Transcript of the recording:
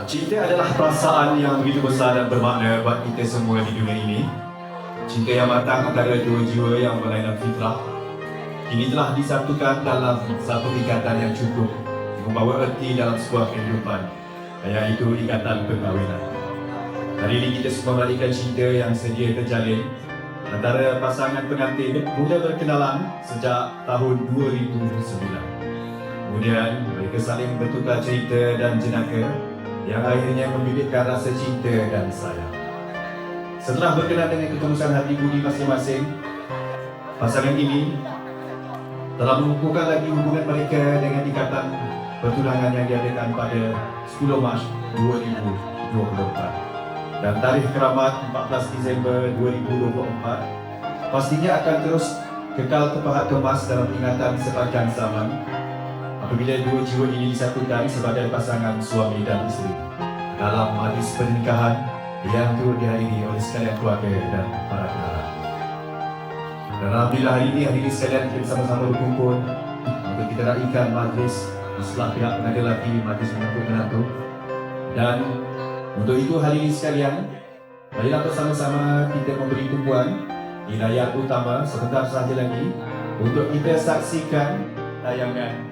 Cinta adalah perasaan yang begitu besar dan bermakna buat kita semua di dunia ini. Cinta yang matang antara dua jiwa yang berlainan fitrah kini telah disatukan dalam satu ikatan yang cukup membawa erti dalam sebuah kehidupan, iaitu ikatan perkahwinan. Hari ini kita semua meraihkan cinta yang sedia terjalin antara pasangan pengantin mula berkenalan sejak tahun 2009. Kemudian mereka saling bertukar cerita dan jenaka yang akhirnya membibitkan rasa cinta dan sayang. Setelah berkenan dengan ketulusan hati budi masing-masing, pasangan ini telah mengukuhkan lagi hubungan mereka dengan ikatan pertunangan yang diadakan pada 10 Mac 2024. Dan tarikh keramat 14 Disember 2024 pastinya akan terus kekal terpahat kemas dalam ingatan sepanjang zaman apabila dua jiwa ini disatukan sebagai pasangan suami dan isteri dalam majlis pernikahan yang turut dihadiri oleh sekalian keluarga dan para kenalan. Dan alhamdulillah hari ini sekalian kita sama-sama berkumpul untuk kita raikan majlis di sebelah pihak pengantin lelaki, majlis menyambut menantu. Dan untuk itu hari ini sekalian, marilah bersama-sama kita memberi tumpuan di layar utama sebentar sahaja lagi untuk kita saksikan tayangan